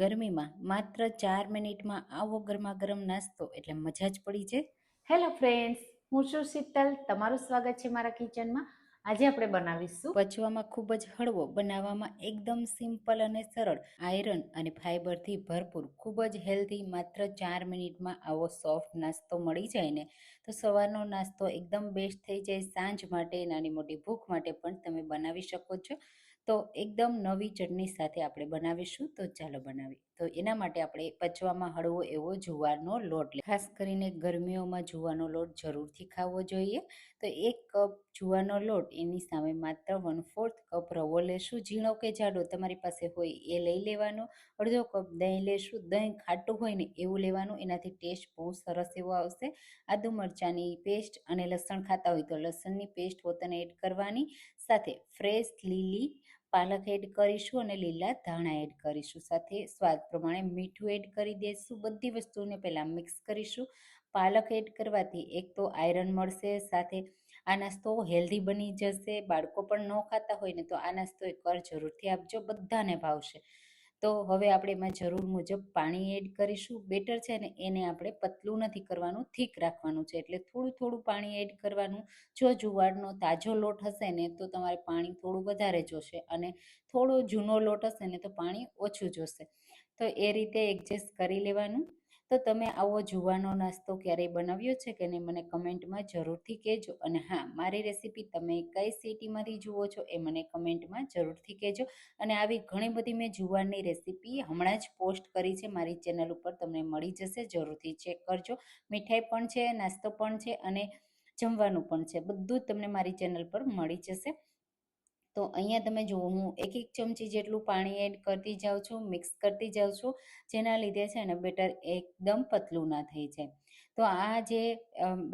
ગરમીમાં માત્ર 4 મિનિટમાં આવો ગરમાગરમ નાસ્તો એટલે મજા જ પડી જાય. હેલો ફ્રેન્ડ્સ, હું છું શીતલ. તમારું સ્વાગત છે મારા કિચનમાં. આજે આપણે બનાવીશું પચવામાં ખૂબ જ હળવો, બનાવવામાં એકદમ સિમ્પલ અને સરળ, આયરન અને ફાઈબરથી ભરપૂર, ખૂબ જ હેલ્ધી. માત્ર 4 મિનિટમાં આવો સોફ્ટ નાસ્તો મળી જાય ને તો સવારનો નાસ્તો એકદમ બેસ્ટ થઈ જાય. સાંજ માટે, નાની મોટી ભૂખ માટે પણ તમે બનાવી શકો છો. તો એકદમ નવી ચટણી સાથે આપણે બનાવીશું. તો ચાલો બનાવી. તો એના માટે આપણે પચવામાં હળવો એવો જુવારનો લોટ લે. ખાસ કરીને ગરમીઓમાં જુવારનો લોટ જરૂરથી ખાવો જોઈએ. તો 1 કપ જુવારનો લોટ, એની સામે માત્ર 1/4 કપ રવો લેશું. ઝીણો કે જાડો તમારી પાસે હોય એ લઈ લેવાનો. અડધો કપ દહીં લેશું. દહીં ખાટું હોય ને એવું લેવાનું, એનાથી ટેસ્ટ બહુ સરસ એવો આવશે. આદુ મરચાંની પેસ્ટ અને લસણ ખાતા હોય તો લસણની પેસ્ટ પોતાને એડ કરવાની. સાથે ફ્રેશ લીલી પાલક એડ કરીશું અને લીલા ધાણા એડ કરીશું. સાથે સ્વાદ પ્રમાણે મીઠું એડ કરી દઈશું. બધી વસ્તુને પહેલાં મિક્સ કરીશું. પાલક એડ કરવાથી એક તો આયરન મળશે, સાથે આ નાસ્તો હેલ્ધી બની જશે. બાળકો પણ ન ખાતા હોય ને તો આ નાસ્તો એકવાર જરૂરથી આપજો, બધાને ભાવશે. તો હવે આપણે એમાં જરૂર મુજબ પાણી એડ કરીશું. બેટર છે ને એને આપણે પતલું નથી કરવાનું, થીક રાખવાનું છે, એટલે થોડું થોડું પાણી એડ કરવાનું. જો જુવારનો તાજો લોટ હશે ને તો તમારે પાણી થોડું વધારે જોશે, અને થોડો જૂનો લોટ હશે ને તો પાણી ઓછું જોશે. તો એ રીતે એડજસ્ટ કરી લેવાનું. તો તમે આવો જુવારનો નાસ્તો ક્યારેય બનાવ્યો છે કે નહીં, મને કમેન્ટમાં જરૂરથી કહેજો. અને હા, મારી રેસીપી તમે કઈ સિટીમાંથી જુઓ છો એ મને કમેન્ટમાં જરૂરથી કહેજો. અને આવી ઘણી બધી મેં જુવારની રેસીપી હમણાં જ પોસ્ટ કરી છે મારી ચેનલ ઉપર, તમને મળી જશે, જરૂરથી ચેક કરજો. મીઠાઈ પણ છે, નાસ્તો પણ છે અને જમવાનું પણ છે, બધું જ તમને મારી ચેનલ પર મળી જશે. તો અહીંયા તમે જુઓ, હું 1 ચમચી જેટલું પાણી એડ કરતી જાઉં છું, મિક્સ કરતી જાઉં છું, જેના લીધે છે ને બેટર એકદમ પતલું ના થઈ જાય. તો આ જે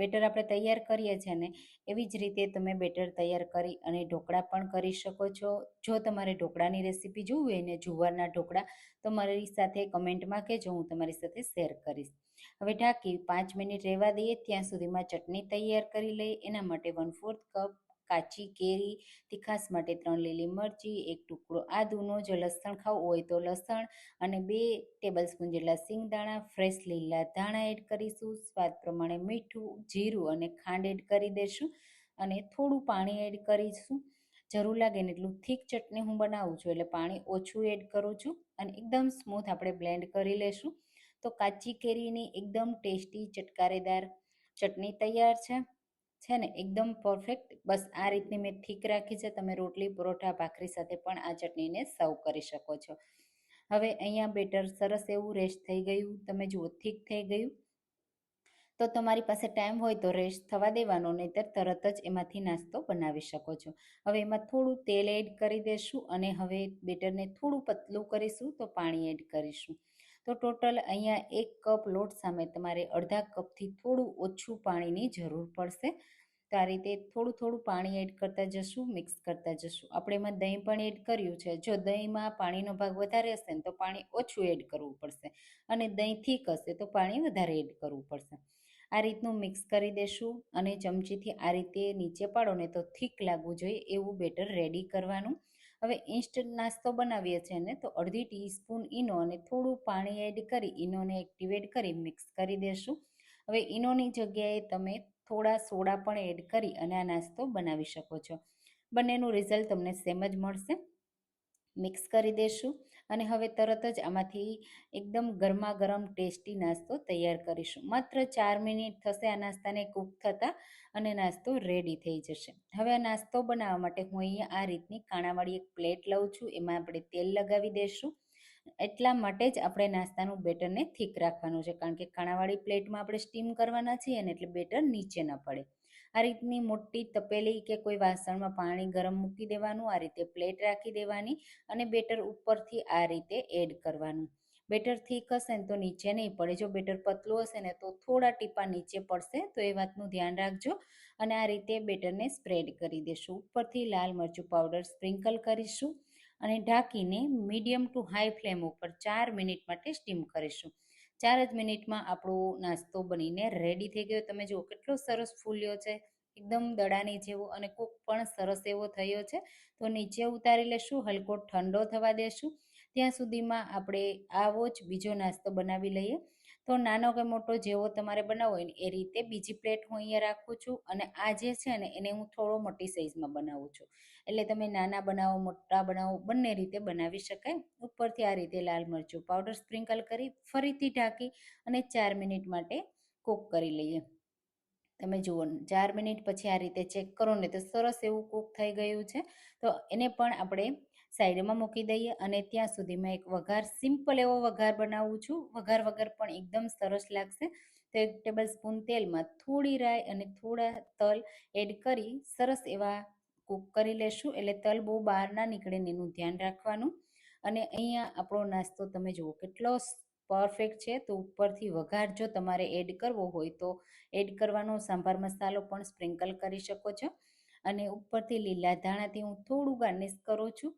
બેટર આપણે તૈયાર કરીએ છીએ ને એવી જ રીતે તમે બેટર તૈયાર કરી અને ઢોકળા પણ કરી શકો છો. જો તમારે ઢોકળાની રેસીપી જોવી હોય ને, જુવારના ઢોકળા, તો મારી સાથે કમેન્ટમાં કહેજો, હું તમારી સાથે શેર કરીશ. હવે ઢાંકી 5 મિનિટ રહેવા દઈએ. ત્યાં સુધીમાં ચટણી તૈયાર કરી લઈએ. એના માટે 1/4 કપ કાચી કેરી, તીખાસ માટે 3 લીલી મરચી, 1 ટુકડો આદુનો, જો લસણ ખાવું હોય તો લસણ, અને 2 ટેબલસ્પૂન જેટલા સિંગદાણા, ફ્રેશ લીલા ધાણા એડ કરીશું. સ્વાદ પ્રમાણે મીઠું, જીરું અને ખાંડ એડ કરી દઈશું, અને થોડું પાણી એડ કરીશું. જરૂર લાગે ને એટલું. થીક ચટણી હું બનાવું છું એટલે પાણી ઓછું એડ કરું છું, અને એકદમ સ્મૂથ આપણે બ્લેન્ડ કરી લેશું. તો કાચી કેરીની એકદમ ટેસ્ટી ચટકારેદાર ચટણી તૈયાર છે ને, એકદમ પરફેક્ટ. બસ આ રીતની મેં થીક રાખી છે. તમે રોટલી, પરોઠા, ભાખરી સાથે પણ આ ચટણીને સર્વ કરી શકો છો. હવે અહીંયા બેટર સરસ એવું રેસ્ટ થઈ ગયું, તમે જુઓ થીક થઈ ગયું. તો તમારી પાસે ટાઈમ હોય તો રેસ્ટ થવા દેવાનો, નહીંતર તરત જ એમાંથી નાસ્તો બનાવી શકો છો. હવે એમાં થોડું તેલ એડ કરી દઈશું, અને હવે બેટરને થોડું પતલું કરીશું તો પાણી એડ કરીશું. તો ટોટલ અહીંયા 1 કપ લોટ સામે તમારે અડધા કપથી થોડું ઓછું પાણીની જરૂર પડશે. તો આ રીતે થોડું થોડું પાણી એડ કરતા જશું, મિક્સ કરતા જશું. આપણે એમાં દહીં પણ એડ કર્યું છે. જો દહીંમાં પાણીનો ભાગ વધારે હશે ને તો પાણી ઓછું એડ કરવું પડશે, અને દહીં થીક હશે તો પાણી વધારે એડ કરવું પડશે. આ રીતનું મિક્સ કરી દેશું, અને ચમચીથી આ રીતે નીચે પાડો ને તો થીક લાગવું જોઈએ એવું બેટર રેડી કરવાનું. હવે ઇન્સ્ટન્ટ નાસ્તો બનાવીએ છીએ ને તો અડધી ટીસ્પૂન ઈનો અને થોડું પાણી એડ કરી ઈનોને એક્ટિવેટ કરી મિક્સ કરી દેશું. હવે ઈનોની જગ્યાએ તમે થોડા સોડા પણ એડ કરી અને આ નાસ્તો બનાવી શકો છો. બંનેનું રિઝલ્ટ તમને સેમ જ મળશે. મિક્સ કરી દેશું, અને હવે તરત જ આમાંથી એકદમ ગરમા ગરમ ટેસ્ટી નાસ્તો તૈયાર કરીશું. માત્ર 4 મિનિટ થશે આ નાસ્તાને કૂક થતાં, અને નાસ્તો રેડી થઈ જશે. હવે આ નાસ્તો બનાવવા માટે હું અહીંયા આ રીતની કાણાવાળી એક પ્લેટ લઉં છું. એમાં આપણે તેલ લગાવી દઈશું. એટલા માટે જ આપણે નાસ્તાનું બેટરને થીક રાખવાનું છે, કારણ કે કાણાવાળી પ્લેટમાં આપણે સ્ટીમ કરવાના છીએ ને, એટલે બેટર નીચે ન પડે. આ રીતની મોટી તપેલી કે કોઈ વાસણમાં પાણી ગરમ મૂકી દેવાનું, આ રીતે પ્લેટ રાખી દેવાની, અને બેટર ઉપરથી આ રીતે એડ કરવાનું. બેટર થીક હશે ને તો નીચે નહીં પડે. જો બેટર પતલું હશે ને તો થોડા ટીપા નીચે પડશે, તો એ વાતનું ધ્યાન રાખજો. અને આ રીતે બેટરને સ્પ્રેડ કરી દેશું. ઉપરથી લાલ મરચું પાવડર સ્પ્રિંકલ કરીશું, અને ઢાંકીને મીડિયમ ટુ હાઈ ફ્લેમ ઉપર 4 મિનિટ માટે સ્ટીમ કરીશું. 4 જ મિનિટમાં આપણો નાસ્તો બનીને રેડી થઈ ગયો. તમે જુઓ કેટલો સરસ ફૂલ્યો છે, એકદમ દડાની જેવો, અને કૂક પણ સરસ એવો થયો છે. તો નીચે ઉતારી લેશું, હલકો ઠંડો થવા દેશું. ત્યાં સુધીમાં આપણે આવો જ બીજો નાસ્તો બનાવી લઈએ. તો નાનો કે મોટો જેવો તમારે બનાવવો હોય ને એ રીતે બીજી પ્લેટ હું અહીંયા રાખું છું. અને આ જે છે ને એને હું થોડો મોટી સાઈઝમાં બનાવું છું. એટલે તમે નાના બનાવો મોટા બનાવો બંને રીતે બનાવી શકાય. ઉપરથી આ રીતે લાલ મરચું પાવડર સ્પ્રિંકલ કરી ફરીથી ઢાંકી અને 4 મિનિટ માટે કૂક કરી લઈએ. તમે જુઓ 4 મિનિટ પછી આ રીતે ચેક કરો ને તો સરસ એવું કૂક થઈ ગયું છે. તો એને પણ આપણે સાઈડમાં મૂકી દઈએ. અને ત્યાં સુધીમાં એક વઘાર સિમ્પલ એવો વઘાર બનાવું છું. વઘાર વગર પણ એકદમ સરસ લાગશે. તો 1 ટેબલ સ્પૂન તેલમાં થોડી રાઈ અને થોડા તલ એડ કરી સરસ એવા કૂક કરી લેશું. એટલે તલ બહુ બહાર ના નીકળે એનું ધ્યાન રાખવાનું. અને અહીંયા આપણો નાસ્તો તમે જુઓ કેટલો પરફેક્ટ છે. તો ઉપરથી વઘાર જો તમારે એડ કરવો હોય તો એડ કરવાનો, સાંભાર મસાલો પણ સ્પ્રિંકલ કરી શકો છો. અને ઉપરથી લીલા ધાણાથી હું થોડું ગાર્નિશ કરું છું.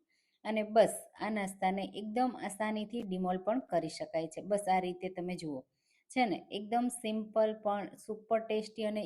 અને બસ આ નાસ્તાને એકદમ આસાનીથી ડિમોલ પણ કરી શકાય છે. બસ આ રીતે તમે જુઓ છે ને એકદમ સિમ્પલ પણ સુપર ટેસ્ટી અને